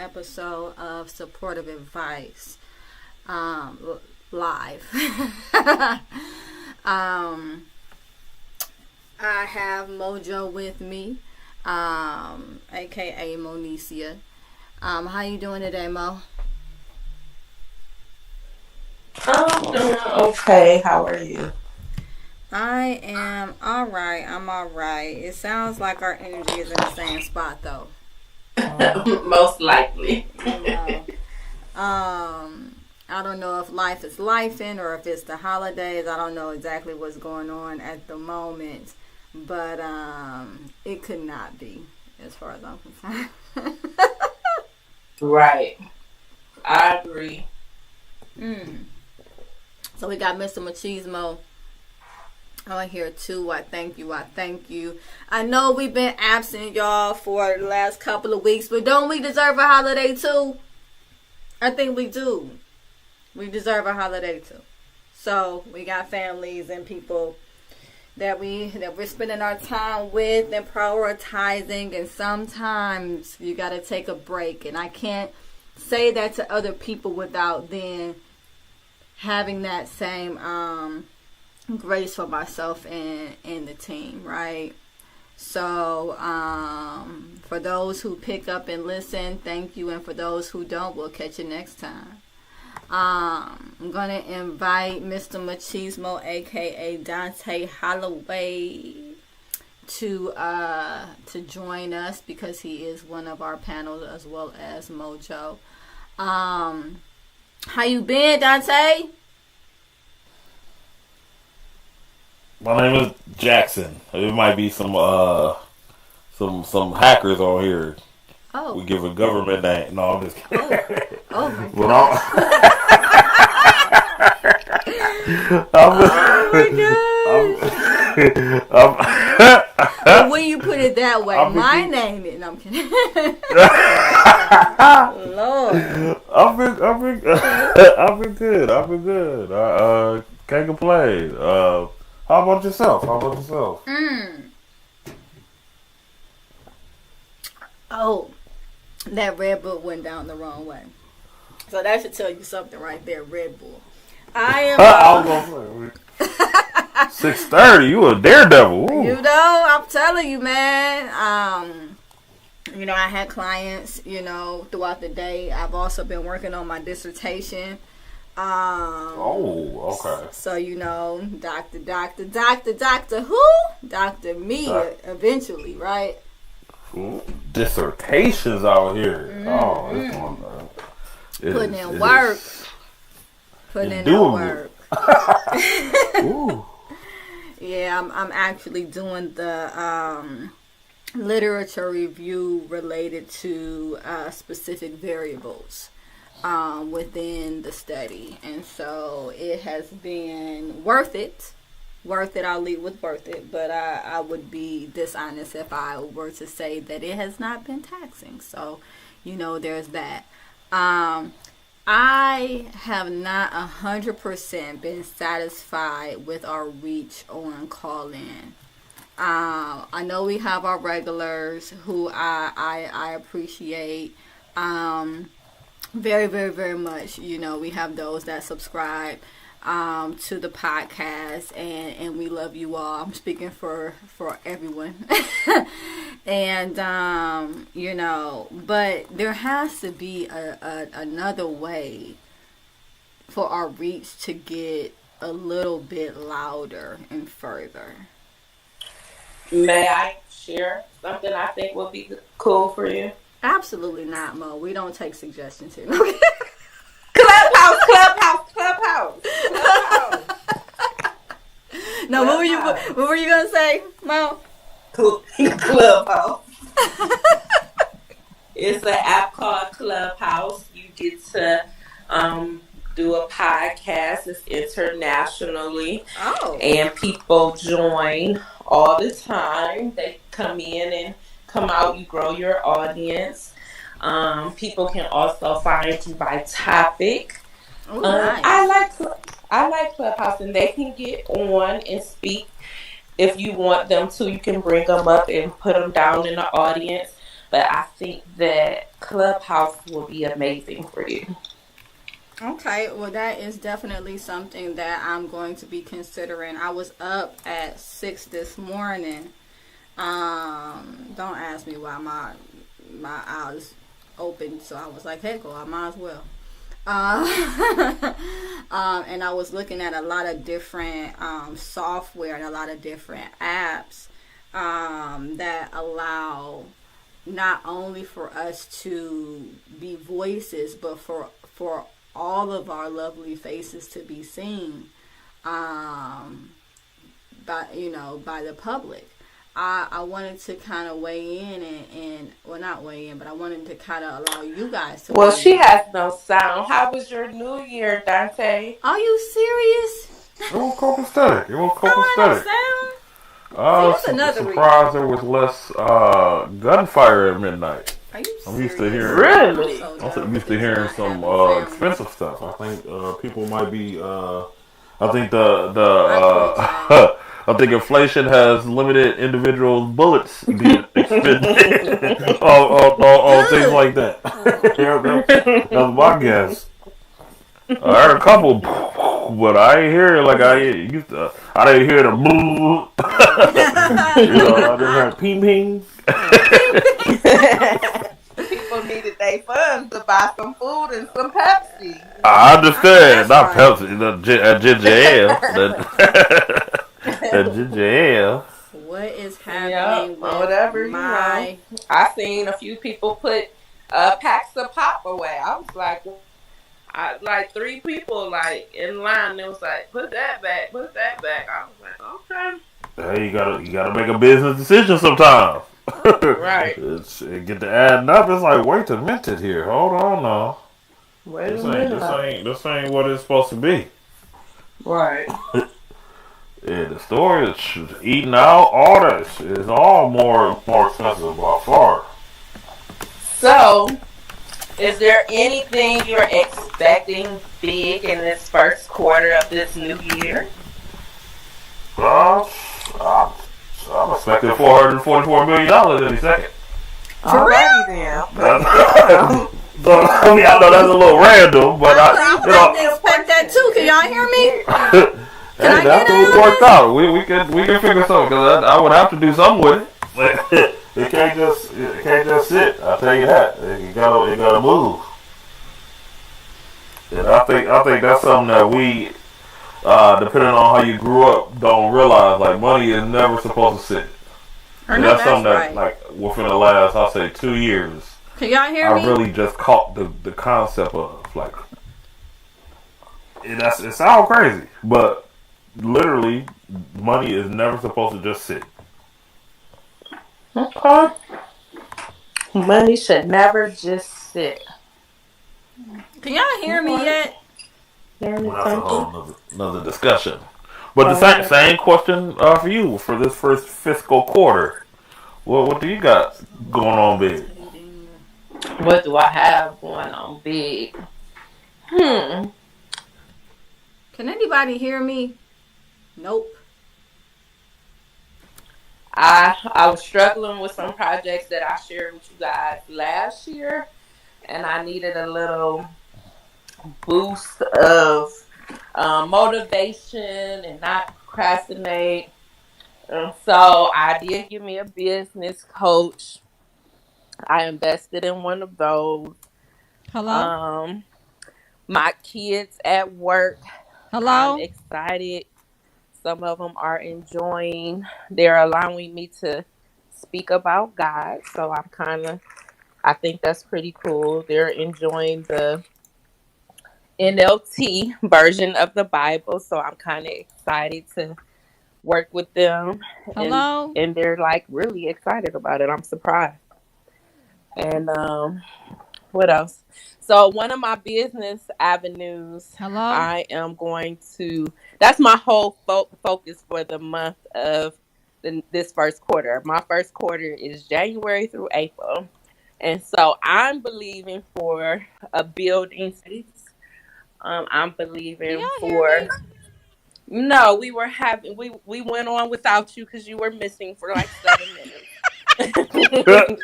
episode of Supportive Advice live. I have Mojo with me, aka Monicia. How you doing today, Mo? I'm doing okay. How are you? I am alright. I'm alright. It sounds like our energy is in the same spot, though. Most likely. You know, I don't know if life is lifing or if it's the holidays. I don't know exactly what's going on at the moment, but it could not be, as far as I'm concerned. Right. I agree. So we got Mr. Machismo on here too. I thank you. I know we've been absent, y'all, for the last couple of weeks, but don't we deserve a holiday too? I think we do. We deserve a holiday too. So we got families and people that we're spending our time with and prioritizing, and sometimes you got to take a break. And I can't say that to other people without then having that same grace for myself and the team, right? So for those who pick up and listen, thank you, and for those who don't, we'll catch you next time. I'm gonna invite Mr. Machismo, aka Dante Holloway, to join us because he is one of our panels, as well as Mojo. How you been, Dante? My name is Jackson. It might be some hackers on here. Oh. We give a government name. No, I'm just kidding. Oh my But god. But when you put it that way, my name is. No, I'm kidding. Lord. I've been good. I can't complain. How about yourself? Oh, that Red Bull went down the wrong way. So that should tell you something right there, Red Bull. I am. I was gonna say 6:30. You a daredevil. Ooh. You know, I'm telling you, man. I had clients, throughout the day. I've also been working on my dissertation. Okay. So, Doctor who? Dr. Me, eventually, right? Dissertations out here. This one. Putting in work. Ooh. Yeah, I'm actually doing the literature review related to specific variables within the study, and so it has been worth it. I'll lead with worth it, but I would be dishonest if I were to say that it has not been taxing. So, there's that. I have not 100% been satisfied with our reach on call-in. I know we have our regulars who I appreciate very, very, very much. We have those that subscribe to the podcast, and we love you all. I'm speaking for everyone. And but there has to be another way for our reach to get a little bit louder and further. May I share something I think would be cool for you? Absolutely not, Mo. We don't take suggestions here. Clubhouse. No, what were you gonna say, Mo? Clubhouse. It's an app called Clubhouse. You get to do a podcast. It's internationally. Oh. And people join all the time. They come in and come out. You grow your audience. People can also find you by topic. Oh, nice. I like Clubhouse, and they can get on and speak if you want them to. You can bring them up and put them down in the audience. But I think that Clubhouse will be amazing for you. Okay, well, that is definitely something that I'm going to be considering. I was up at 6 this morning. Don't ask me why my eyes open. So I was like, heck, well, I might as well. And I was looking at a lot of different software and a lot of different apps that allow not only for us to be voices, but for all of our lovely faces to be seen by the public. I wanted to kind of weigh in and well, not weigh in, but I wanted to kind of allow you guys to Well, weigh she in. has no sound. How was your New Year, Dante? Are you serious? It won't copacetic. It won't I don't have copacetic. no sound. That's another surprised there was less gunfire at midnight. Are you I'm serious? used to hearing. Really? I'm used to hearing some expensive stuff. I think people might be. I think I think inflation has limited individual bullets being expended on things like that. That's my guess. I heard a couple, but I ain't hear it like I used to. I didn't hear the boo. I just heard ping ping. People needed their funds to buy some food and some Pepsi. I understand. Not Right. Pepsi, the ginger ale. That ginger ale. What is happening with whatever you my? I seen a few people put packs of pop away. I was like, like 3 people like in line. It was like, put that back, put that back. I was like, okay. Hey, you gotta make a business decision sometimes. Right. It get to adding up. It's like, wait a minute here. Hold on now. Wait a minute. This ain't what it's supposed to be. Right. Yeah, the store is eating out. All that is all more expensive by far. So, is there anything you're expecting big in this first quarter of this new year? I'm expecting $444 million any second. Alrighty then. I mean, I know that's a little random, but I didn't expect that too. Can y'all hear me? Hey, that's what we worked out. We can figure something because I would have to do something with it. It can't just sit. I'll tell you that. It gotta move. And I think that's something that we, depending on how you grew up, don't realize. Like, money is never supposed to sit. And that's something that, like, within the last, I'll say, 2 years, Can y'all hear me? I really just caught the concept of, like, it sounds crazy, but literally, money is never supposed to just sit. Okay. Money should never just sit. Can y'all hear me yet? Well, that's a whole another discussion. But the same question for you for this first fiscal quarter. What do you got going on big? What do I have going on big? Can anybody hear me? Nope. I was struggling with some projects that I shared with you guys last year, and I needed a little boost of motivation and not procrastinate. So I did give me a business coach. I invested in one of those. Hello? My kids at work, Hello? I'm excited. Some of them are enjoying. They're allowing me to speak about God. So I think that's pretty cool. They're enjoying the NLT version of the Bible. So I'm kind of excited to work with them. Hello? And they're like really excited about it. I'm surprised. And what else? So one of my business avenues, Hello? I am going to, that's my whole focus for the month of this first quarter. My first quarter is January through April. And so I'm believing for a building space. I'm believing for, no, we went on without you because you were missing for like 7 minutes.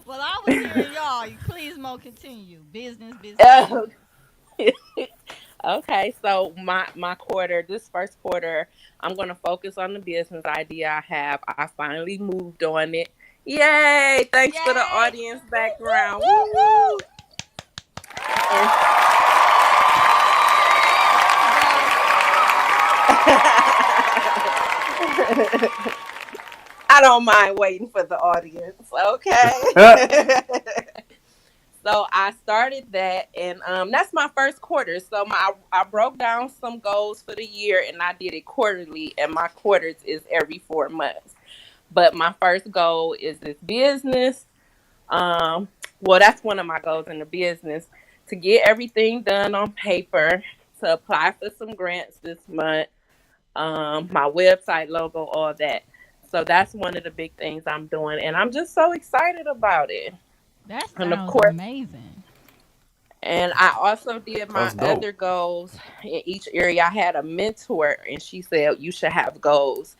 Well, I was hearing y'all. Please, Mo, continue. Business, business, business. Okay, so my quarter, this first quarter, I'm gonna focus on the business idea I have. I finally moved on it. Yay! Thanks for the Yay! audience Woo, woo, background. woo, Woo! woo. And I don't mind waiting for the audience. Okay. So I started that, and that's my first quarter. So I broke down some goals for the year, and I did it quarterly, and my quarters is every 4 months. But my first goal is this business. Um, well, that's one of my goals in the business, to get everything done on paper, to apply for some grants this month, my website logo, all that. So that's one of the big things I'm doing, and I'm just so excited about it. That And of sounds course, amazing. and I also did my That's other dope. goals in each area. I had a mentor, and she said you should have goals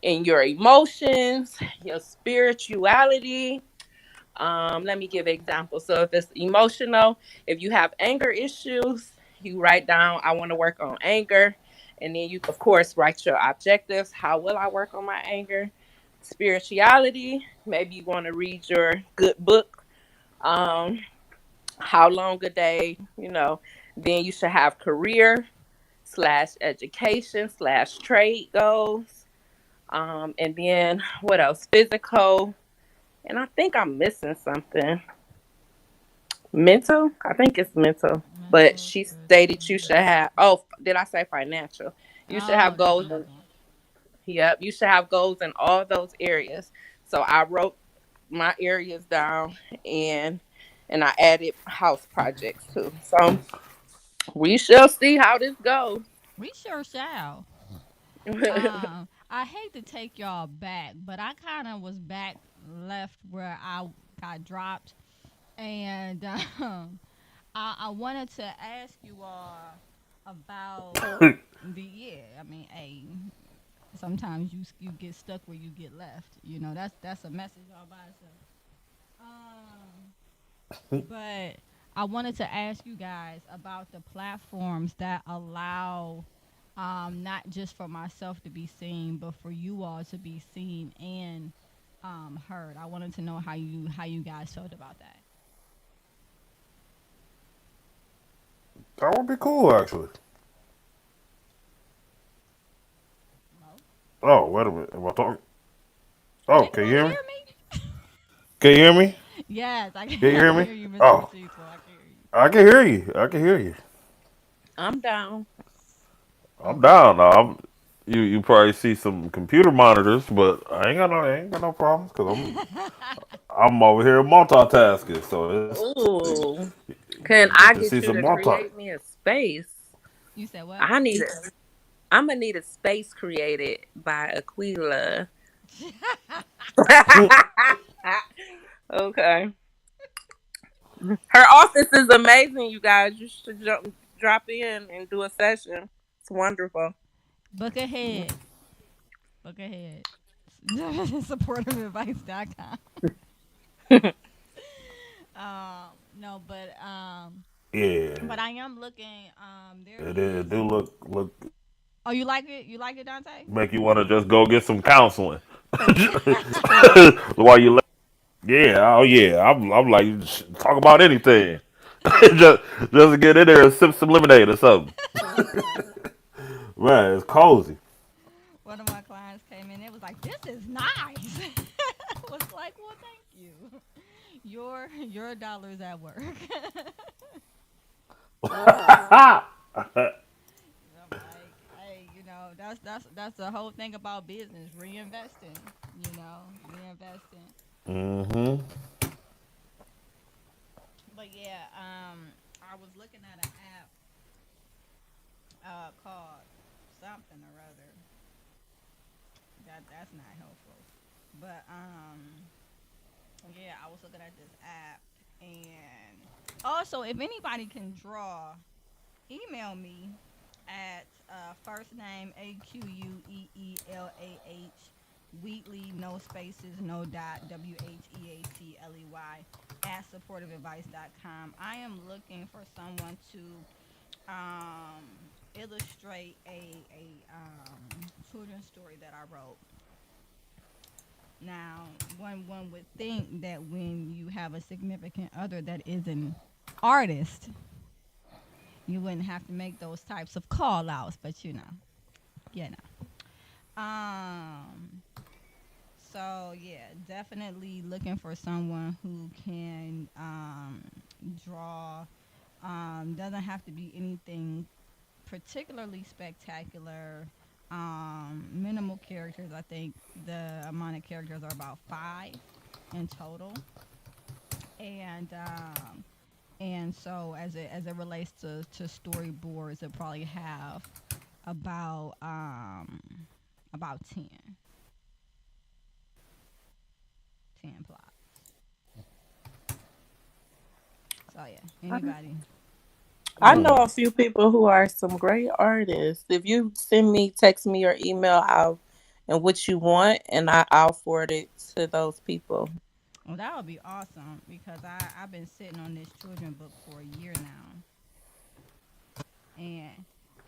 in your emotions, your spirituality. Let me give an example. So if it's emotional, if you have anger issues, you write down, I want to work on anger. And then you, of course, write your objectives. How will I work on my anger? Spirituality, maybe you want to read your good book. Um, how long a day, Then you should have career slash education slash trade goals. And then what else? Physical. And I think I'm missing something. Mental? I think it's mental. But Mental, she stated you spiritual. should have, oh, did I say financial? You should Oh, have that's goals. another one. Yep, you should have goals in all those areas. So I wrote my areas down, and I added house projects too. So we shall see how this goes. We sure shall. I hate to take y'all back, but I kind of was back left where I got dropped, and I wanted to ask you all about the yeah. I mean, hey, sometimes you get stuck where you get left. You know, that's a message all by itself. But I wanted to ask you guys about the platforms that allow not just for myself to be seen, but for you all to be seen and heard. I wanted to know how you guys felt about that. That would be cool, actually. Mo? Oh, wait a minute. Am I talking? Oh, Can you can you not hear hear me? me? Can you hear me? Yes, I can, Can you I hear can me? hear you, Mr. Oh, Deceitful. I can hear you. I can hear you. I can hear you. I'm down. I'm Okay. down now. You probably see some computer monitors, but I ain't got no problems because I'm over here multitasking. So Ooh. you Can get I to see get you some to multi. create me a space? You said what? I need it. I'm gonna need a space created by Aquila. Okay. Her office is amazing, you guys. You should drop in and do a session. It's wonderful. Book ahead. Book ahead. Supportiveadvice.com. No, but Yeah, I am looking. There it is. do look Oh, you like it? You like it, Dante? make you want to just go get some counseling while you. Yeah, oh yeah. I'm like talk about anything. just to get in there and sip some lemonade or something. Man, it's cozy. One of my clients came in. It was like, "This is nice." I was like, "Well, thank you. Your dollar's at work." I'm like, hey, that's the whole thing about business, reinvesting. Reinvesting. hmm But yeah, I was looking at an app called something or other. That's not helpful. But yeah, I was looking at this app, and also if anybody can draw, email me at first name AQUEELAH Wheatley, no spaces, no dot, WHEATLEY, at supportiveadvice.com. I am looking for someone to illustrate a children's story that I wrote. Now, one would think that when you have a significant other that is an artist, you wouldn't have to make those types of call outs, but you know. So yeah, definitely looking for someone who can draw. Doesn't have to be anything particularly spectacular. Minimal characters. I think the amount of characters are about five in total, and so as it relates to storyboards, it probably have about about 10 plots. So yeah, I, anybody. I Hmm. know a few people who are some great artists. If you text me your email out and what you want, and I'll forward it to those people. Well, that would be awesome because I've been sitting on this children book for a year now,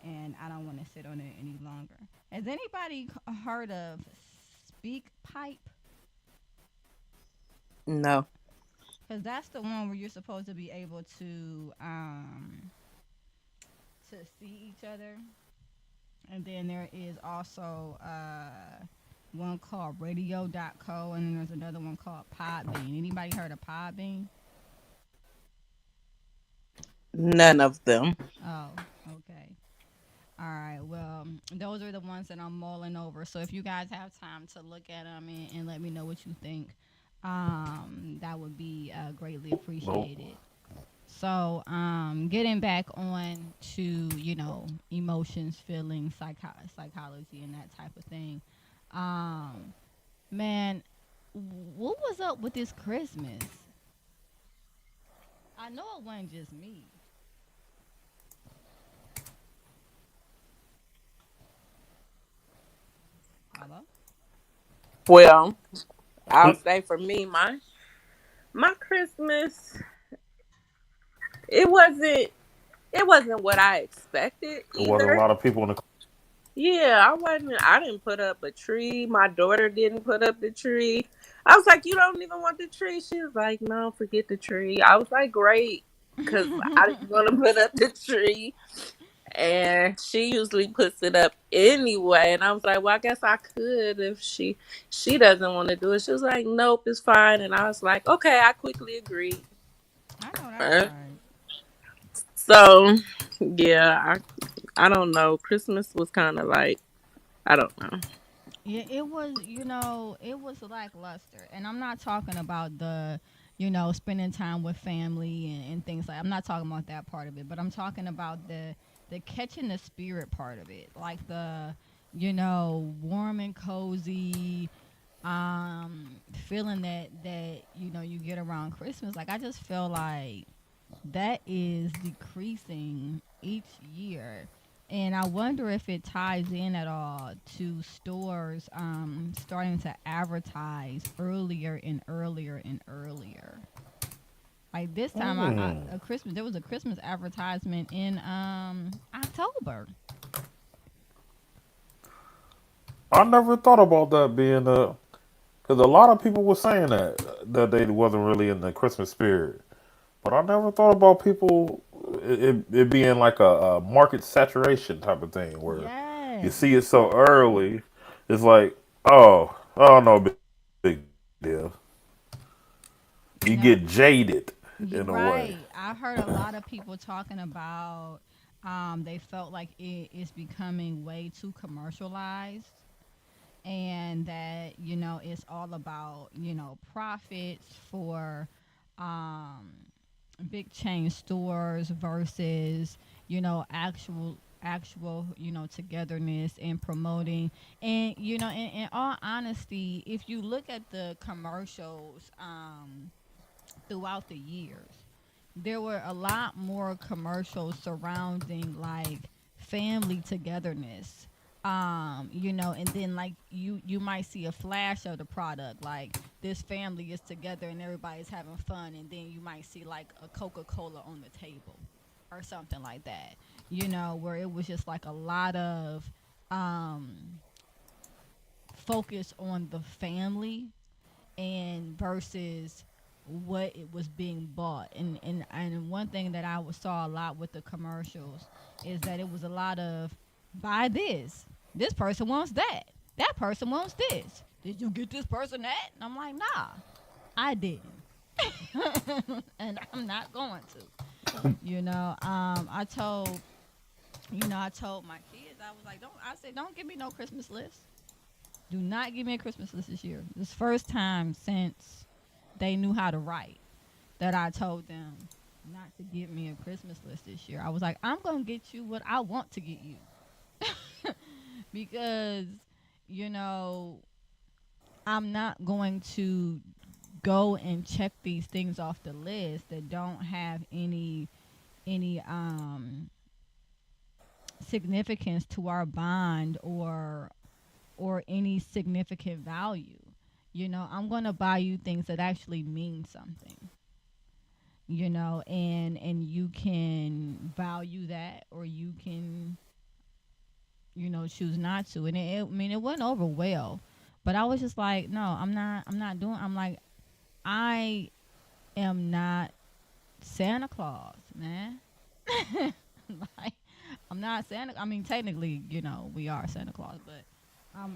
and I don't want to sit on it any longer. Has anybody heard of Speak Pipe? No. Because that's the one where you're supposed to be able to see each other. And then there is also one called Radio.co, and then there's another one called Podbean. Anybody heard of Podbean? None of them. Oh, okay. All right. Well, those are the ones that I'm mulling over. So if you guys have time to look at them and let me know what you think, that would be greatly Nope. appreciated. So, getting back on to emotions, feelings, psychology, and that type of thing. Um, man, what was up with this Christmas? I know it wasn't just me. Hello. Well, I'll say for me, my Christmas, it wasn't it wasn't what I expected There wasn't a either. lot of people in the. Yeah, I didn't put up a tree. My daughter didn't put up the tree. I was like, "You don't even want the tree?" She was like, "No, forget the tree." I was like, "Great," because I didn't want to put up the tree, and she usually puts it up anyway. And I was like, "Well, I guess I could if she doesn't want to do it." She was like, "Nope, it's fine." And I was like, "Okay," I quickly agreed. I know that's Uh, right. So yeah, I don't know. Christmas was kind of like, I don't know. Yeah, it was, it was lackluster. And I'm not talking about the, spending time with family and things like I'm not talking about that part of it, but I'm talking about the catching the spirit part of it. Like the, warm and cozy, feeling that you get around Christmas. Like I just feel like that is decreasing each year. And I wonder if it ties in at all to stores starting to advertise earlier and earlier and earlier. Like this time, Hmm. a Christmas there was a Christmas advertisement in October. I never thought about that being a. Because a lot of people were saying that they wasn't really in the Christmas spirit. But I never thought about people it being like a market saturation type of thing where you Yes, see it so early, it's like, oh no, big deal. You no, get jaded you're in a way. right. I heard a lot of people talking about they felt like it is becoming way too commercialized and that it's all about profits for um big chain stores versus actual togetherness and promoting. And in all honesty, if you look at the commercials throughout the years, there were a lot more commercials surrounding like family togetherness, And then like you might see a flash of the product, like this family is together and everybody's having fun, and then you might see like a Coca-Cola on the table or something like that, where it was just like a lot of um focus on the family and versus what it was being bought. And one thing that saw a lot with the commercials is that it was a lot of buy this person wants that person wants this, did you get this person that, and I'm like, nah, I didn't. And I'm not going to. I told my kids, I was like, don't give me no Christmas list. Do not give me a Christmas list this year. This first time since they knew how to write that I told them not to give me a Christmas list this year. I was like, I'm going to get you what I want to get you. Because, you know, I'm not going to go and check these things off the list that don't have any significance to our bond or any significant value. I'm going to buy you things that actually mean something. And you can value that, or you can choose not to. And I mean, it went over well, but I was just like, no, I'm not doing. I'm like, I am not Santa Claus, man. Like, I'm not Santa. I mean, technically, we are Santa Claus, but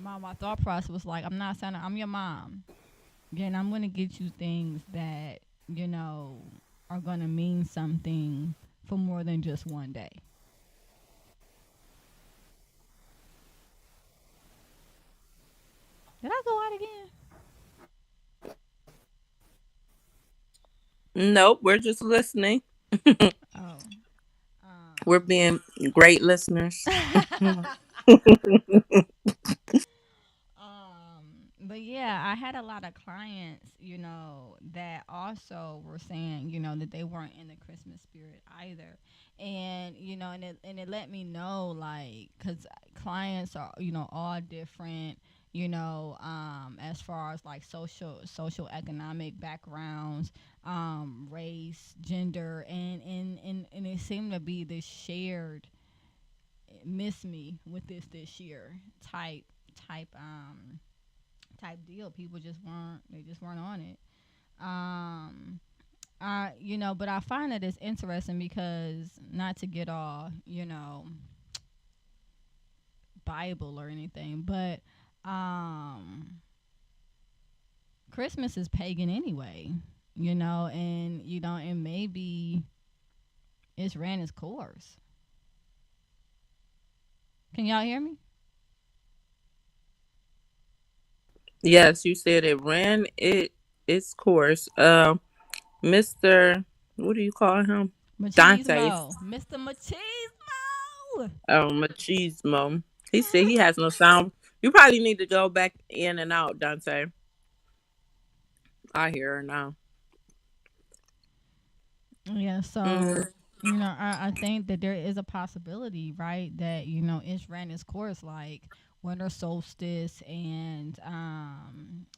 my thought process was like, I'm not Santa. I'm your mom. Again, I'm gonna get you things that you know are gonna mean something for more than just one day. Did I go out again? Nope, we're just listening. Oh. We're being great listeners. But yeah, I had a lot of clients, that also were saying, that they weren't in the Christmas spirit either. And, and it let me know, like, because clients are, all different, as far as like social economic backgrounds, race, gender, and it seemed to be this shared miss me with this year type type deal. People just weren't on it. Um, but I find that it's interesting because, not to get all, Bible or anything, but um, Christmas is pagan anyway, and maybe it's ran its course. Can y'all hear me? Yes, you said it ran its course. Mr. What do you call him? Dante. Machismo, Mr. Machismo. Machismo. He said he has no sound. You probably need to go back in and out, Dante. I hear her now. Yeah, Hmm. so I think that there is a possibility, right, that it's ran its course, like winter solstice, and I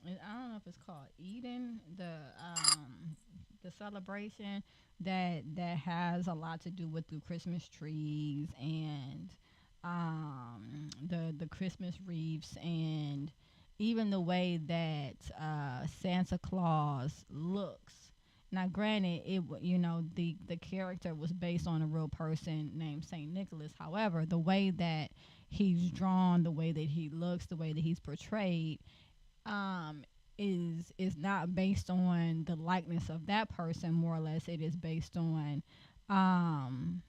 don't know if it's called Eden, the celebration that has a lot to do with the Christmas trees and the Christmas wreaths, and even the way that Santa Claus looks. Now, granted, the character was based on a real person named Saint Nicholas. However, the way that he's drawn, the way that he looks, the way that he's portrayed, um, is not based on the likeness of that person. More or less, it is based on um,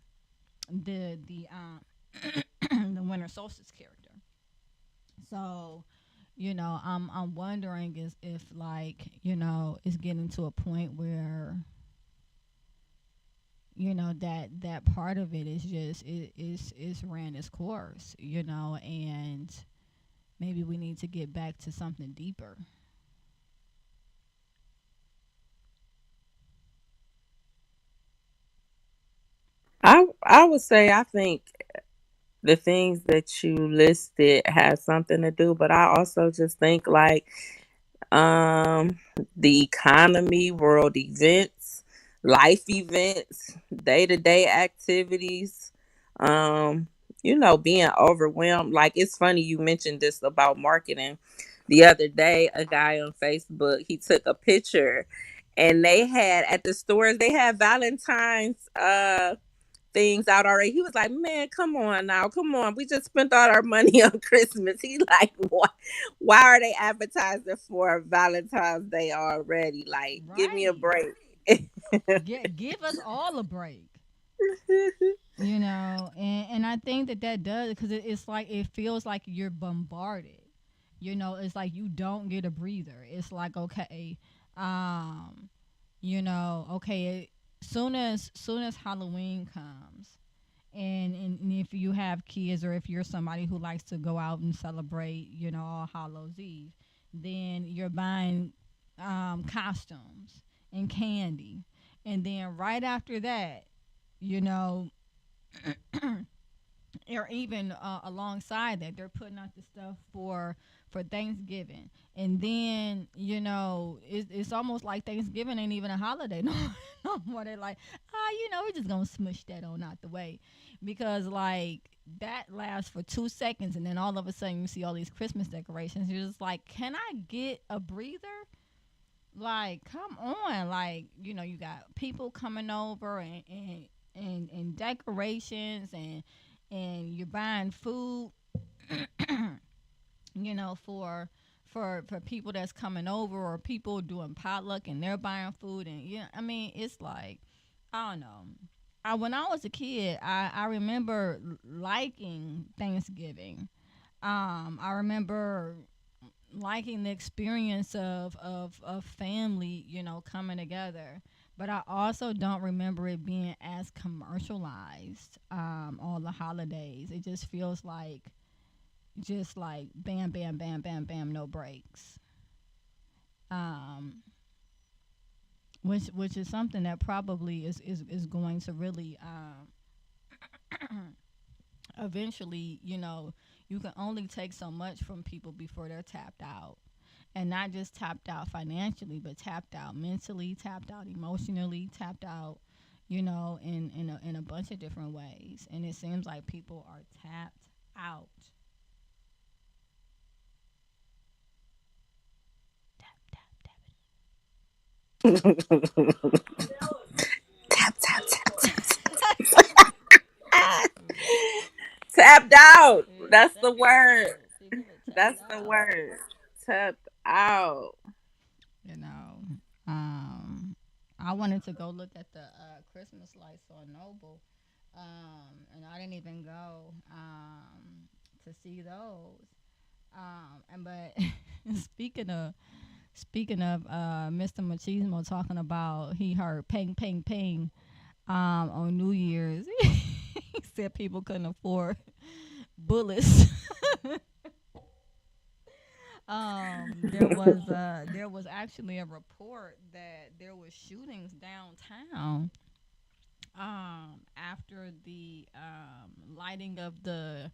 the winter solstice character. So, I'm wondering is if, like, it's getting to a point where that part of it is just is ran its course, and maybe we need to get back to something deeper. I would say I think the things that you listed have something to do, but I also just think like um the economy, world events, life events, day-to-day activities, um being overwhelmed. Like, it's funny you mentioned this about marketing. The other day, a guy on Facebook, he took a picture, and they had, at the stores, they had Valentine's things out already. He was like, "Man, come on now, come on. We just spent all our money on Christmas." He like, why are they advertising for Valentine's Day already? Like, give me a Right. break. Give us all a break. And I think that does, because it's like it feels like you're bombarded. It's like you don't get a breather. It's like, okay, um okay, soon as Halloween comes, and if you have kids, or if you're somebody who likes to go out and celebrate, All Hallows Eve, then you're buying costumes and candy, and then right after that, you know or even alongside that, they're putting out the stuff for Thanksgiving, and then it's almost like Thanksgiving ain't even a holiday no, no more. They're like, we're just gonna smush that on out the way, because like that lasts for 2 seconds, and then all of a sudden you see all these Christmas decorations. You're just like, can I get a breather? Like, come on, like you got people coming over, and decorations, and you're buying food, for people that's coming over, or people doing potluck and they're buying food, and I mean, it's like, I don't know. When I was a kid, I remember liking Thanksgiving. I remember liking the experience of family, coming together. But I also don't remember it being as commercialized, all the holidays. It just like bam, bam, bam, bam, bam, no breaks. Um, which is something that probably is going to really, eventually, you can only take so much from people before they're tapped out. And not just tapped out financially, but tapped out mentally, tapped out emotionally, tapped out, in a bunch of different ways. And it seems like people are tapped out. Tap, tap, tap. Tap, tap, tap, tap. Tapped out. Yeah, That's the tapped word. out. People are tapped That's the out. word. Tapped out. You know, um, I wanted to go look at the Christmas lights on Noble, and I didn't even go to see those. And but speaking of Mr. Machismo talking about he heard ping ping ping on New Year's, he said people couldn't afford bullets. There was actually a report that there was shootings downtown after the lighting of the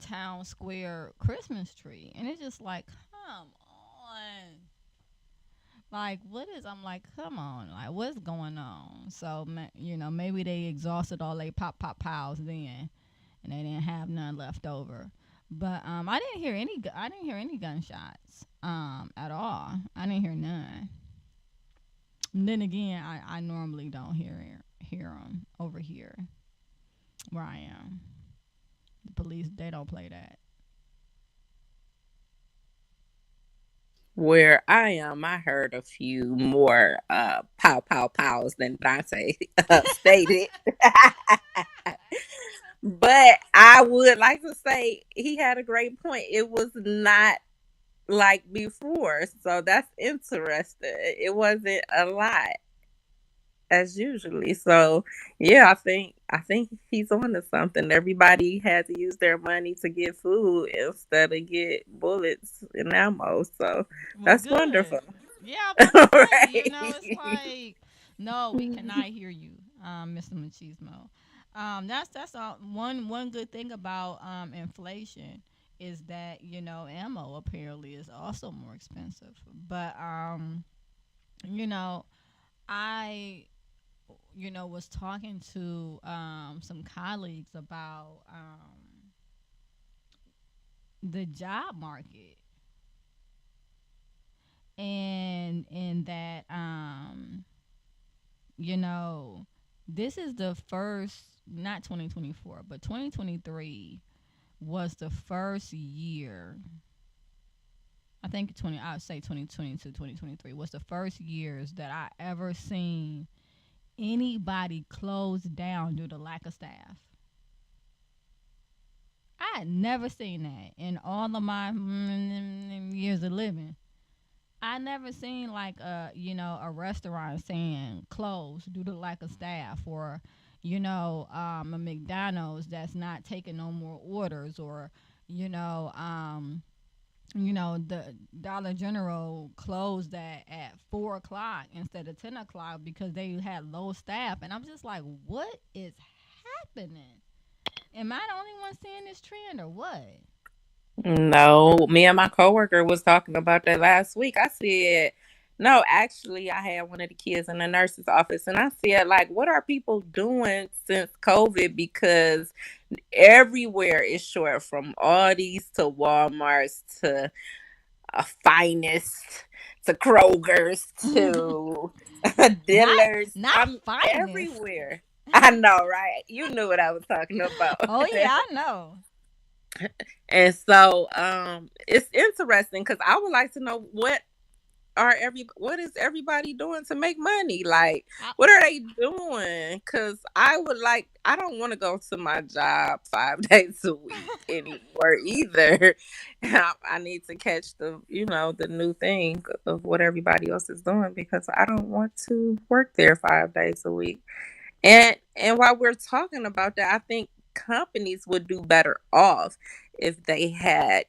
town square Christmas tree, and it's just like, come on. Like, what is? I'm like, come on, like, what's going on? So, maybe they exhausted all they pop piles then, and they didn't have none left over. But I didn't hear any. I didn't hear any gunshots at all. I didn't hear none. And then again, I normally don't hear them over here where I am. The police, they don't play that. Where I am, I heard a few more pow pow pows than Dante stated. But I would like to say he had a great point. It was not like before, so that's interesting. It wasn't a lot as usually. So yeah, I think he's on to something. Everybody had to use their money to get food instead of get bullets and ammo. So Well, that's wonderful. good. Yeah, I'm about to say, Right. it's like, no, we cannot hear you, Mr. Machismo. That's one good thing about inflation is that ammo apparently is also more expensive. But you know I was talking to some colleagues about the job market and that you know this is the first, not 2024 but 2023 was the first year. I would say 2022 2023 was the first years that I ever seen anybody close down due to lack of staff. I had never seen that in all of my years of living. I never seen like a restaurant saying closed due to lack of staff, or a McDonald's that's not taking no more orders, or you know um the Dollar General closed at 4 o'clock instead of 10 o'clock because they had low staff, and I'm just like, what is happening? Am I the only one seeing this trend or what? No, me and my coworker was talking about that last week. I said, no, actually, I had one of the kids in the nurse's office, and I said, like, what are people doing since COVID? Because everywhere is short, from Aldi's to Walmart's to Finest to Kroger's to not Dillard's. not I'm finest. everywhere. I know, right? You knew what I was talking about. Oh yeah, I know. And so it's interesting because I would like to know what is everybody doing to make money? Like, I, what are they doing? Because I don't want to go to my job 5 days a week anymore either. I need to catch the new thing of what everybody else is doing, because I don't want to work there 5 days a week. And while we're talking about that, I think companies would do better off if they had,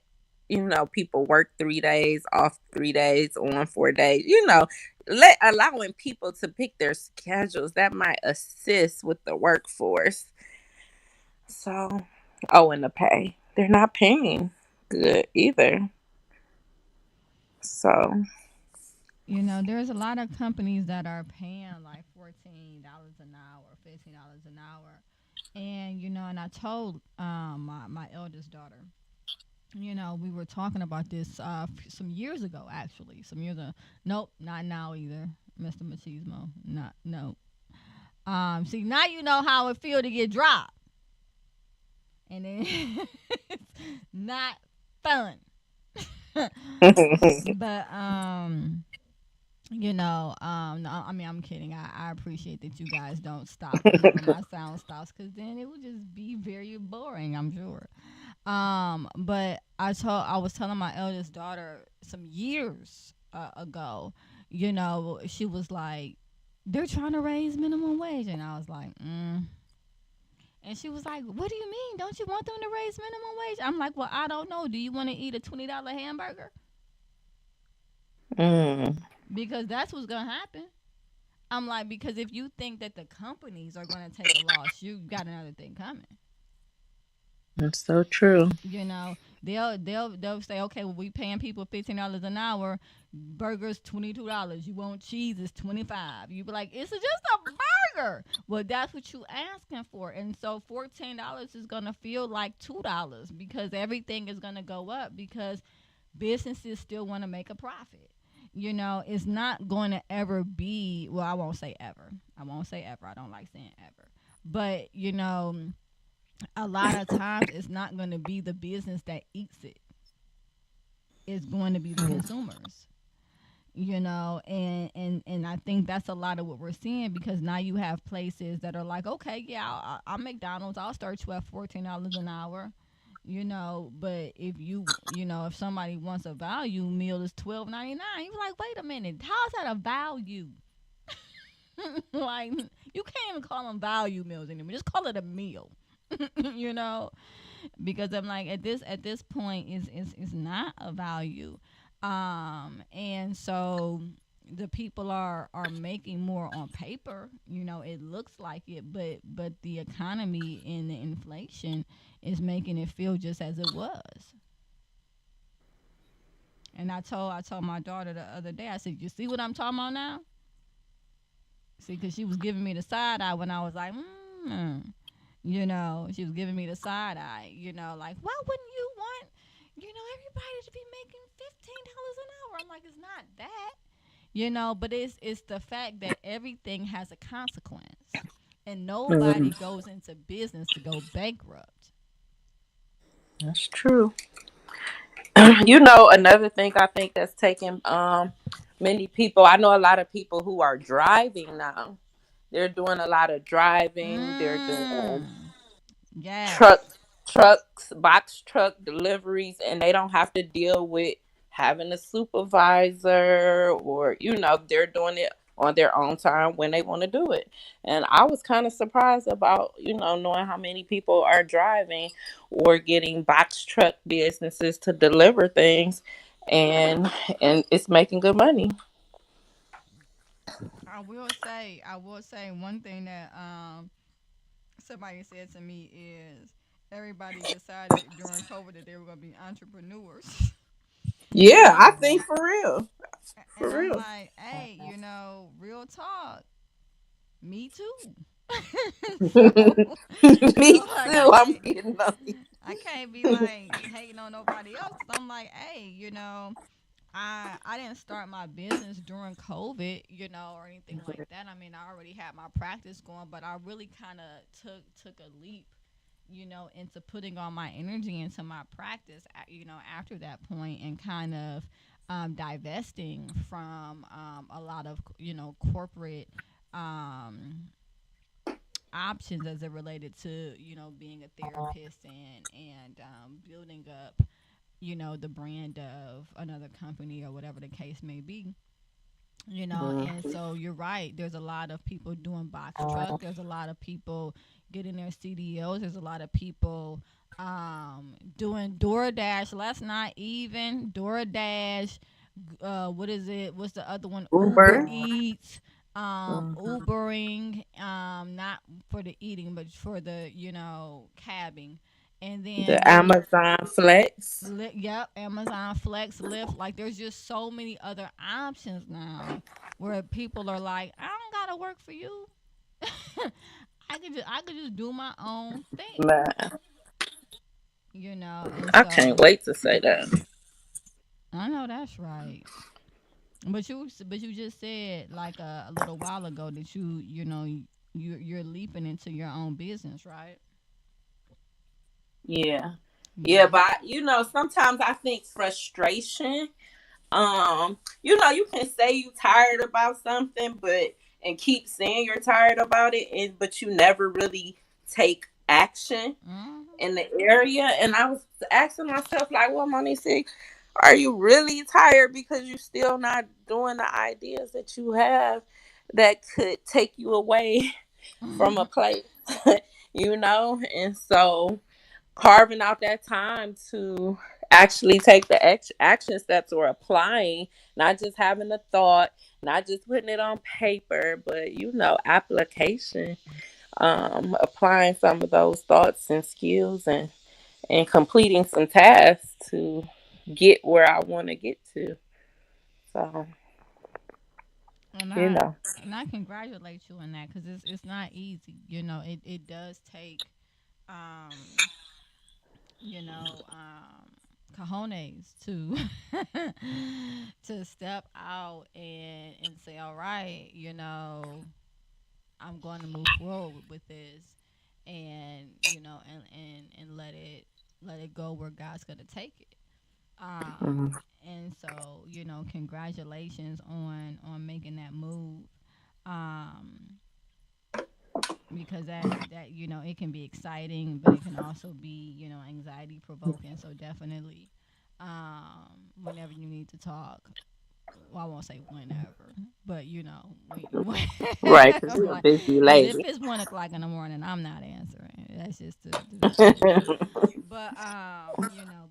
people work 3 days, off 3 days, on 4 days, allowing people to pick their schedules. That might assist with the workforce. So, oh, and the pay. They're not paying good either. So, there's a lot of companies that are paying like $14 an hour, $15 an hour, and I told my eldest daughter. We were talking about this some years ago, actually. Some years ago. Nope, not now either, Mr. Machismo. Not no. See, now you know how it feel to get dropped, and then it's not fun. But no, I mean, I'm kidding. I appreciate that you guys don't stop whenever my sound stops, because then it would just be very boring, I'm sure. But I was telling my eldest daughter some years ago, she was like, they're trying to raise minimum wage, and I was like, And she was like, what do you mean? Don't you want them to raise minimum wage? I'm like, well, I don't know. Do you want to eat a $20 hamburger? mm, Because that's what's gonna happen. I'm like, because if you think that the companies are gonna take a loss, you got another thing coming. that's so true. They'll say, okay, well, we paying people $15 an hour, burgers $22. You want cheese, it's 25. You be like, it's just a burger. Well, that's what you asking for, and so $14 is gonna feel like $2 because everything is gonna go up because businesses still want to make a profit. It's not going to ever be, well, I won't say ever. I won't say ever. I don't like saying ever. But, a lot of times it's not going to be the business that eats it. It's going to be the consumers. And I think that's a lot of what we're seeing, because now you have places that are like, okay, yeah, I'll McDonald's, I'll start you at $14 an hour. But if somebody wants a value meal, is $12.99. You're like, wait a minute, how's that a value? Like, you can't even call them value meals anymore. Just call it a meal. you know, because I'm like, at this point is not a value. And so the people are making more on paper. It looks like it, but the economy and the inflation is making it feel just as it was. And I told my daughter the other day, I said, "You see what I'm talking about now?" See, because she was giving me the side eye when I was like, she was giving me the side eye. Like, why wouldn't you want, everybody to be making $15 an hour? I'm like, it's not that. But it's the fact that everything has a consequence, and nobody Mhm. goes into business to go bankrupt. That's true. Another thing I think that's taking many people. I know a lot of people who are driving now. They're doing a lot of driving. They're doing Mm. truck Yes. trucks, box truck deliveries, and they don't have to deal with having a supervisor, or they're doing it on their own time when they want to do it. And I was kind of surprised about knowing how many people are driving or getting box truck businesses to deliver things, and it's making good money. I will say one thing that somebody said to me is everybody decided during COVID that they were going to be entrepreneurs. you Yeah, I know, think for real. and For I'm real. like, hey, real talk, me too. so, Me like, too. I'm getting on you. I can't be like hating on nobody else. 'Cause I'm like, hey, I didn't start my business during COVID, or anything like that. I mean, I already had my practice going, but I really kind of took a leap, into putting all my energy into my practice, after that point, and kind of divesting from a lot of, corporate um, options as it related to, being a therapist and building up, the brand of another company or whatever the case may be. And Mhm. so you're right. There's a lot of people doing box truck. There's a lot of people getting their CDOs. There's a lot of people doing DoorDash. Let's not even DoorDash. What is it? What's the other one? Uber Uber. Eats. Mhm. Ubering. Not for the eating, but for the cabbing. And then The there's Amazon Flex. Yep, Amazon Flex, Lyft. Like, there's just so many other options now where people are like, I don't gotta work for you. I could just do my own thing, Man, and I can't so wait to say that. I know that's right. But you just said like a little while ago that you're leaping into your own business, right? Yeah. Yeah, Yeah. but sometimes I think frustration. You can say you tired about something, but and keep saying you're tired about it, but you never really take action Hmm. in the area. And I was asking myself, like, well, Monique, are you really tired because you're still not doing the ideas that you have that could take you away from a place, And so carving out that time to actually take the action steps or applying, not just having a thought, not just putting it on paper, but application, applying some of those thoughts and skills, and completing some tasks to get where I want to get to. So, And you I know. and I congratulate you on that because it's not easy. It does take um cojones to to step out and say, all right, I'm going to move forward with this, and and let it go where God's going to take it. Mhm. And so congratulations on making that move. Um, because that it can be exciting, but it can also be anxiety provoking. So definitely, whenever you need to talk, well, I won't say whenever, but when Right, because you're a like, busy because if lady. it's 1 o'clock in the morning, I'm not answering. That's just the truth. But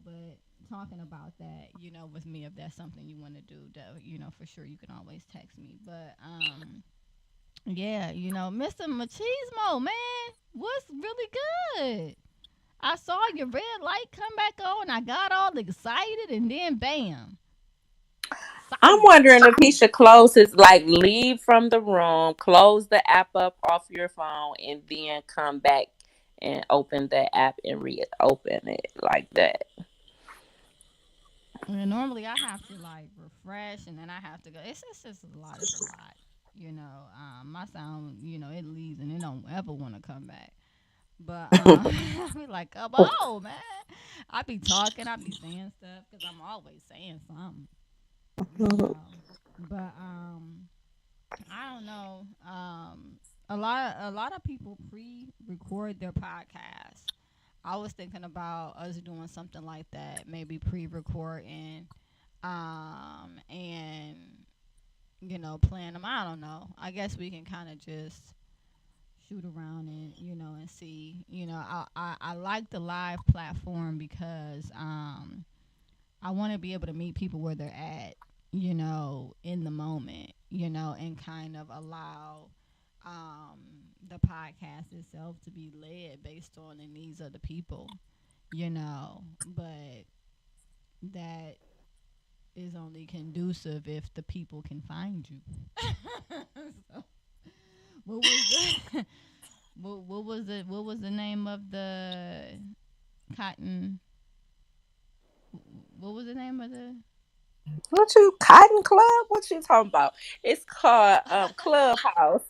but talking about that, with me, if that's something you want to do, that, for sure you can always text me. But yeah, Mr. Machismo, man, what's really good? I saw your red light come back on. I got all excited, and then bam, I'm silent. wondering if he should close his, like, leave from the room, close the app up off your phone, and then come back and open the app and reopen it like that. And normally I have to like refresh, and then I have to go. It's just a lot. It's a lot. My sound, it leaves and it don't ever want to come back. But I be like, come on, man. I be talking, I be saying stuff because I'm always saying something, you know. But I don't know. A lot of people pre-record their podcasts. I was thinking about us doing something like that, maybe pre-recording, and playing them. I don't know. I guess we can kind of just shoot around and and see. I like the live platform because I want to be able to meet people where they're at, in the moment, and kind of allow um, the podcast itself to be led based on the needs of the people, but that is only conducive if the people can find you. So, what was the, what was the name of the cotton? What was the name of the? What you Cotton Club? What you talking about? It's called Clubhouse.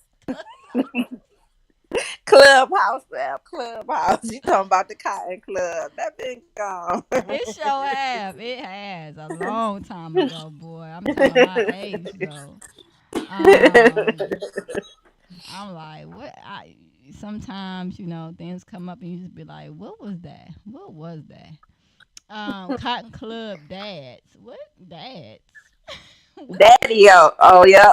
Clubhouse app. Clubhouse. You talking about the Cotton Club? That been gone. It sure have. It has a long time ago, boy. I'm telling my age though. Um, I'm like, what? I sometimes things come up and you just be like, what was that? What was that? Cotton Club dads. What dads? What? Daddy O. Oh yeah.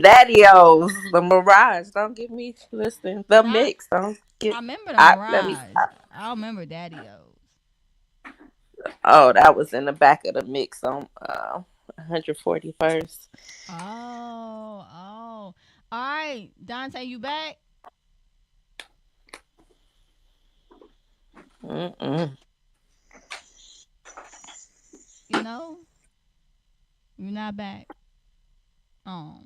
Daddy O's. The Mirage. Don't get me listening. The Not. mix. Don't I get remember the let me Mirage. stop. I remember Daddy O's. Oh, that was in the back of the mix on 141st. Oh, oh. All right, Dante, you back? Mm-mm. You know, you're not back. Oh,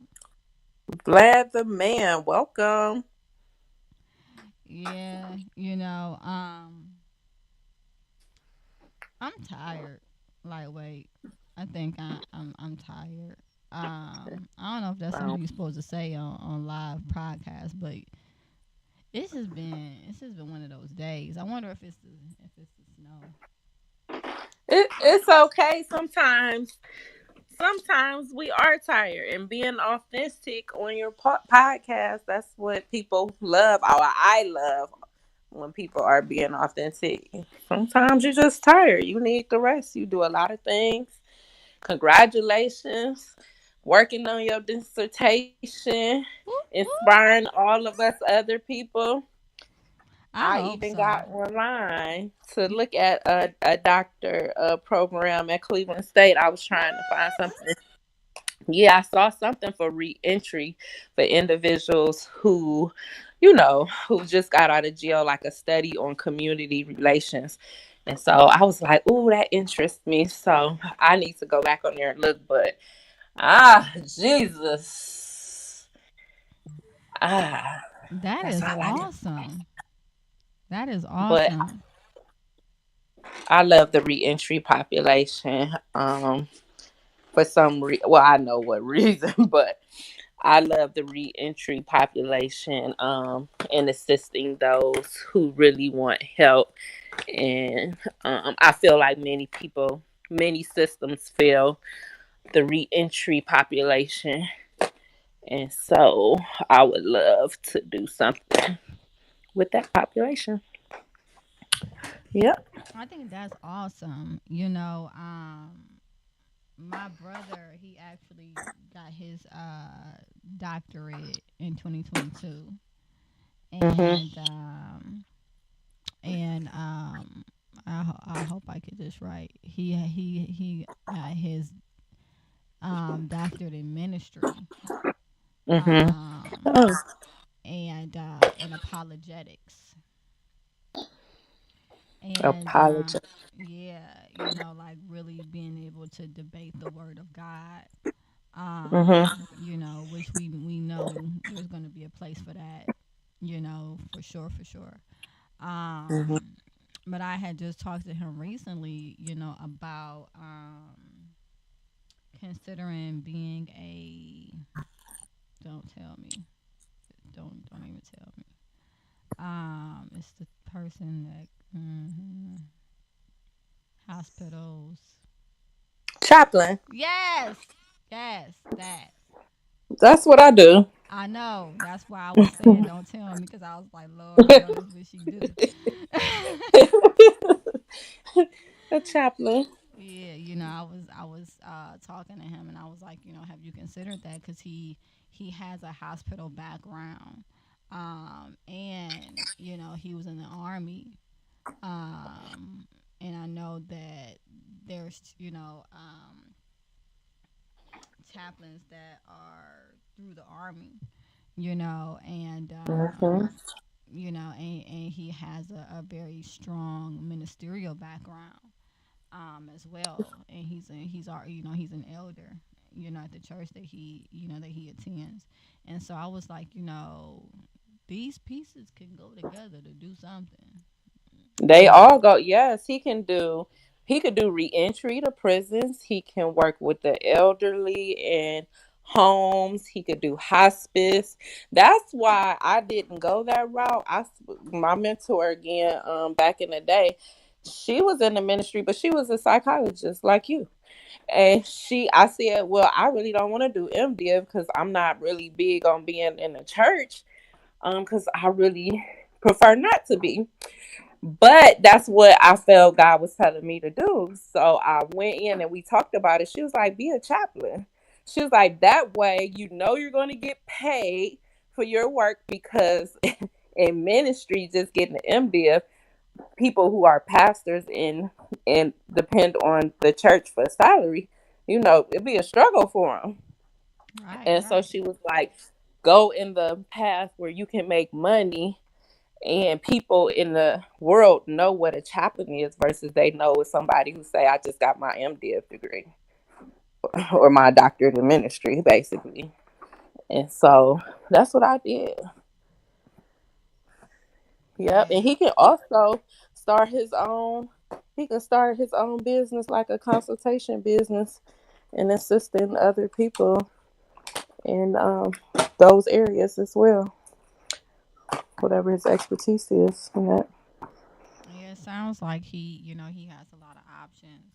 Vlad the man. Welcome. yeah. I'm tired. Like, wait, I think I'm tired. I don't know if that's Um, something you're supposed to say on live podcast, but it's just been one of those days. I wonder if it's the snow. it's okay sometimes. Sometimes we are tired, and being authentic on your podcast, that's what people love. Or I love when people are being authentic. Sometimes you're just tired. You need the rest. You do a lot of things. Congratulations. Working on your dissertation, Whoop, whoop. inspiring all of us other people. I I hope even so. got online to look at a doctor program at Cleveland State. I was trying to find What? something. Yeah, I saw something for reentry for individuals who just got out of jail, like a study on community relations. And so I was like, "Ooh, that interests me." So I need to go back on there and look. But Jesus, ah, That that's is all I can. awesome. That is But awesome. I love the reentry population. For well, I know what reason, but I love the reentry population, and assisting those who really want help. And I feel like many systems fail the reentry population. And so I would love to do something with that population. Yep. I think that's awesome. My brother, he actually got his doctorate in 2022, Hmm. and I hope I get this right. He got his doctorate in ministry, Mm-hmm. um Oh, and in apologetics. And apologize. yeah, like really being able to debate the word of God. Mm-hmm. Which we know there's going to be a place for that, for sure, for sure. Mm-hmm. Um, but I had just talked to him recently, about considering being a. Don't tell me. Don't even tell me. It's the person that hospitals. Chaplain. Yes, yes, that. That's what I do. I know. That's why I was saying don't tell me because I was like, Lord, I know this what she do. A chaplain. Yeah, I was talking to him and I was like, have you considered that? Because he has a hospital background, and he was in the army, um, and I know that there's chaplains that are through the army, and Mm-hmm. and he has a very strong ministerial background, as well, and he's an elder, at the church that he attends, and so I was like, these pieces can go together to do something, They all go. Yes, he can do. He could do reentry to prisons. He can work with the elderly in homes. He could do hospice. That's why I didn't go that route. My mentor again, back in the day, she was in the ministry, but she was a psychologist like you. And I said, well, I really don't want to do MDiv because I'm not really big on being in the church. Because I really prefer not to be. But that's what I felt God was telling me to do. So I went in and we talked about it. She was like, be a chaplain. She was like, that way you know you're going to get paid for your work because in ministry, just getting the MDiv, people who are pastors and depend on the church for salary, it'd be a struggle for them. right, And so right. she was like, go in the path where you can make money and people in the world know what a chaplain is versus they know it's somebody who say I just got my MDiv degree or my doctorate in ministry basically. And so that's what I did. Yep. And Yeah, he can also start his own he can start his own business like a consultation business and assisting other people in those areas as well, whatever his expertise is in that. yeah. It sounds like he has a lot of options,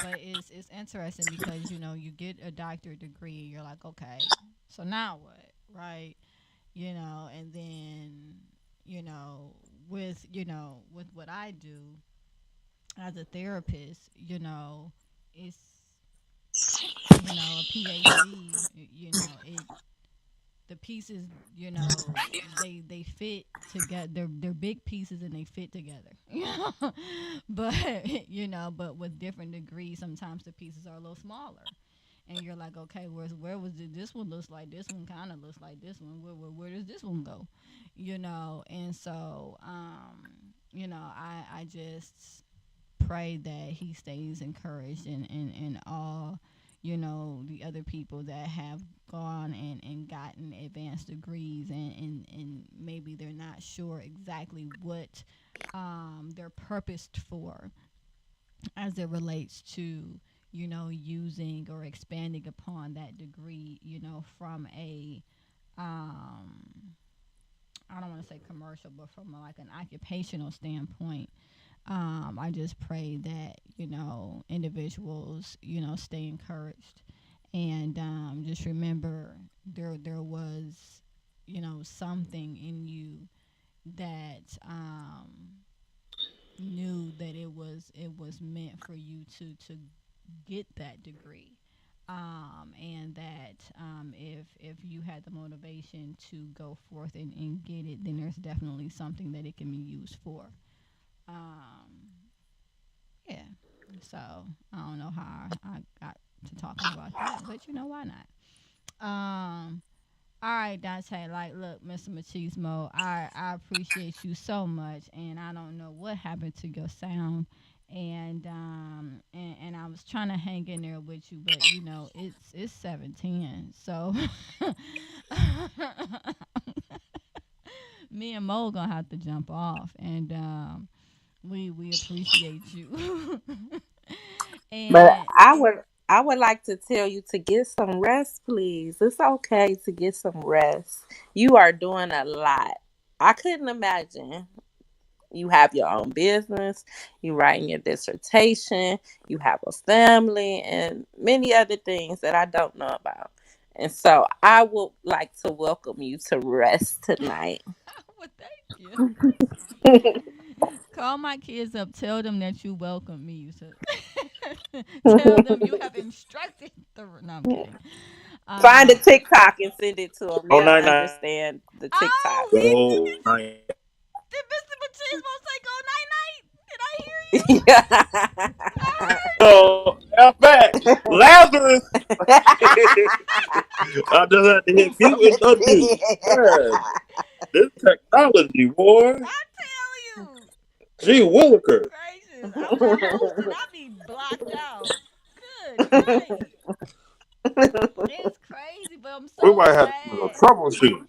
but it's interesting because you get a doctorate degree, you're like, okay, so now what, right? And then you know with what I do as a therapist, it's a PhD, it the pieces, they fit together. They're big pieces and they fit together. But but with different degrees, sometimes the pieces are a little smaller. And you're like, okay, where was this one looks like this one kind of looks like this one. Where does this one go? And so I just pray that he stays encouraged and all the other people that have gone and gotten advanced degrees and maybe they're not sure exactly what they're purposed for as it relates to using or expanding upon that degree from a um I don't want to say commercial, but from like an occupational standpoint. I just pray that individuals stay encouraged and just remember there was something in you that knew that it was meant for you to get that degree, and that if you had the motivation to go forth and get it, then there's definitely something that it can be used for. Um, yeah. So I don't know how I got to talking about that, but you know why not? All right, Dante. Like, look, Mr. Machismo, I appreciate you so much, and I don't know what happened to your sound, and I was trying to hang in there with you, but you know it's 7:10, so me and Mo gonna have to jump off, and we appreciate you. But And I would like to tell you to get some rest, please. It's okay to get some rest. You are doing a lot. I couldn't imagine. You have your own business, you writing your dissertation, you have a family, and many other things that I don't know about. And so I would like to welcome you to rest tonight. well, thank you. Call my kids up. Tell them that you welcome me. You said. Tell them you have instructed the. No, I'm kidding. Find a Uh, TikTok and send it to them. Oh, They'll night night. understand the TikTok. oh, Go night. did Mr. Machismo say go night night? Did I hear you? Yeah. I heard Oh, you. I'm back. Lazarus. I just had to hit mute and unmute. Man, this technology, boy. I tell you. Gee Williker. Gracious. I'm a host and I be blocked out. Good night. It's crazy, but I'm We so might have to do a glad. troubleshoot.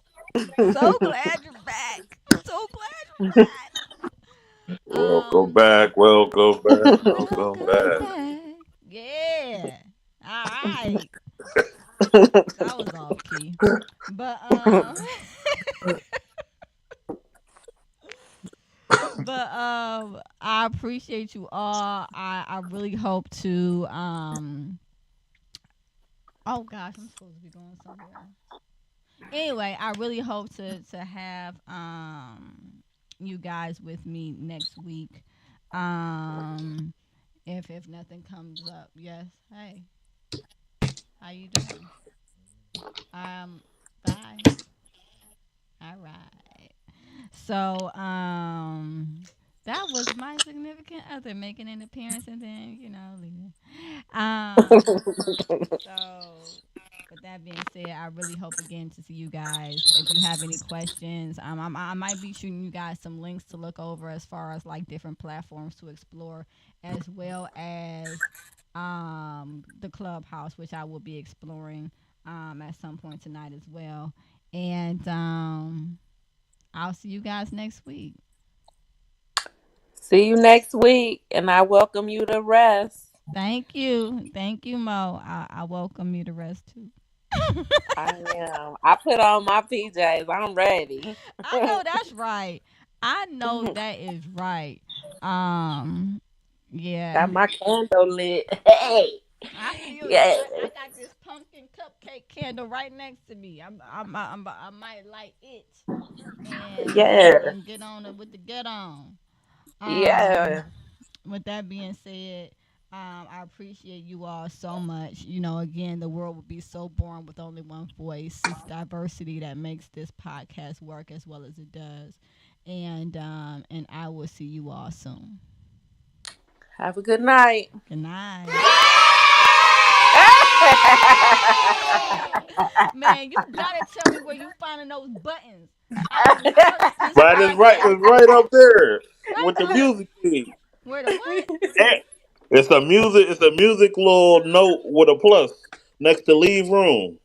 So glad you're back. So glad you're back. Welcome Um, back. Welcome back. Welcome welcome back. back. Yeah. All right. That was off key. But I appreciate you all. I really hope to oh gosh, I'm supposed to be going somewhere. Anyway, I really hope to have you guys with me next week. Um if nothing comes up. Yes. Hey, how you doing? Um bye. All right. So, that was my significant other making an appearance and then, leaving. So with that being said, I really hope again to see you guys. If you have any questions, I might be shooting you guys some links to look over as far as like different platforms to explore, as well as the clubhouse, which I will be exploring at some point tonight as well. And I'll see you guys next week. See you next week, and I welcome you to rest. Thank you, Mo. I welcome you to rest too. I am. I put on my PJs. I'm ready. I know that's right. I know that is right. Um, yeah. Got my candle lit. Hey, I feel you. yeah, I got this pumpkin cupcake candle right next to me. I might light it yeah, and get on it with the get on. Um, yeah. with that being said, I appreciate you all so much. Again, the world would be so boring with only one voice. It's diversity that makes this podcast work as well as it does. And I will see you all soon. Have a good night. Good night. Man, you gotta tell me where you finding those buttons. I love this But it's right. podcast. It's right up there Right with the there. music key. Where the what? Eh, It's a music. It's a music little note with a plus next to leave room.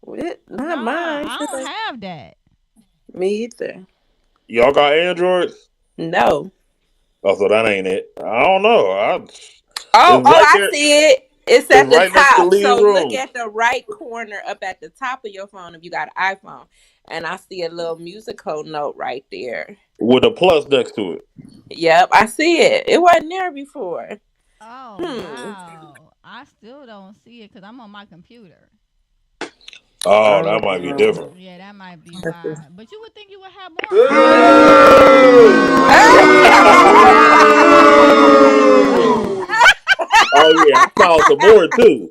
Not Nah, mine. I don't have that. Me either. Y'all got Androids? No. Oh, so that ain't it. I don't know. Oh, It's right I there. see it. It's It's at the right next to top. leave So look room at the right corner up at the top of your phone if you got an iPhone. And I see a little musical note right there. with a plus next to it. Yep, I see it. It wasn't there before. Oh Hmm. wow. I still don't see it because I'm on my computer. Oh, that might be Oh. different. Yeah, that might be why. But you would think you would have more options. Oh yeah, I found some more too.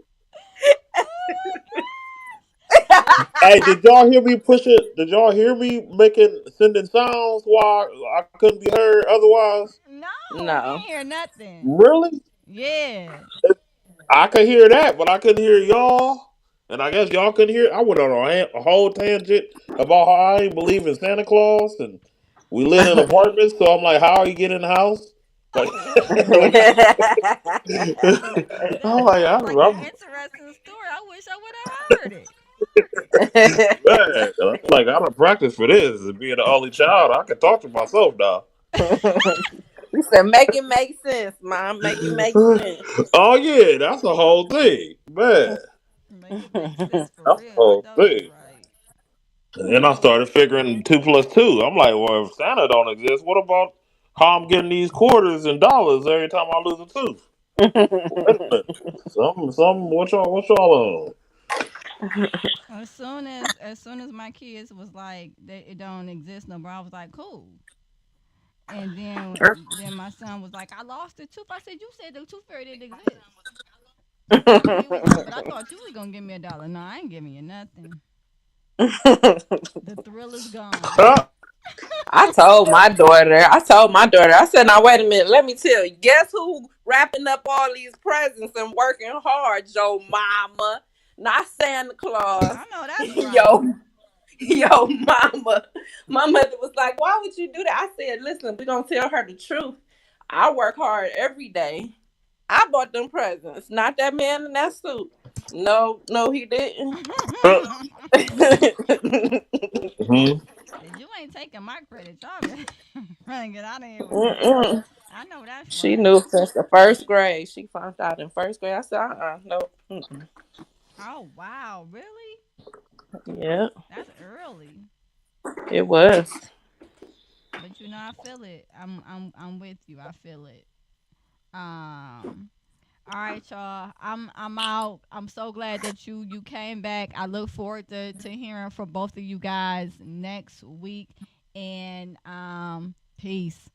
Oh my Hey, did y'all hear me pushing? Did y'all hear me sending sounds while I couldn't be heard otherwise? No, we No. didn't hear nothing. Really? Yeah. I could hear that, but I couldn't hear y'all. And I guess y'all couldn't hear. I went on a whole tangent about how I ain't believe in Santa Claus and we live in apartments. So I'm like, how you get in the house? Like, like That I'm like, sounds like an I'm interesting story. I wish I would have heard it. bad. I'm like, I don't practice for this. As being the only child, I can talk to myself now. We said, make it make sense, Mom. Make it make sense. Oh yeah, that's the whole thing, man. Make it make sense for That's the real. I whole know that's thing. right. And then I started figuring 2 plus 2. I'm like, well, if Santa don't exist, what about how I'm getting these quarters and dollars every time I lose a tooth? Wait a minute. Some, what y'all on? As soon as my kids was like that it don't exist no more, I was like, cool. And then my son was like, I lost the tooth. I said, you said the tooth fairy didn't exist. He was like, but I thought you was gonna give me $1. No, I ain't giving you nothing. The thrill is gone. I said, now wait a minute, let me tell you, guess who wrapping up all these presents and working hard, Joe Mama, not Santa Claus. I know that's right. yo, yo, Mama. My mother was like, why would you do that? I said, listen, we're gonna tell her the truth. I work hard every day. I bought them presents, not that man in that suit. No, no, he didn't. Mhm. Said you ain't taking my credit. Y'all better trying to get out of here with that. Mm-mm. I know that's She right. knew since the first grade. She found out in first grade. I said, no. Mm-mm. Oh wow, really? Yeah, That's early. it was. But I feel it. I'm with you. I feel it. Um all right, y'all. I'm out. I'm so glad that you came back. I look forward to hearing from both of you guys next week. And peace.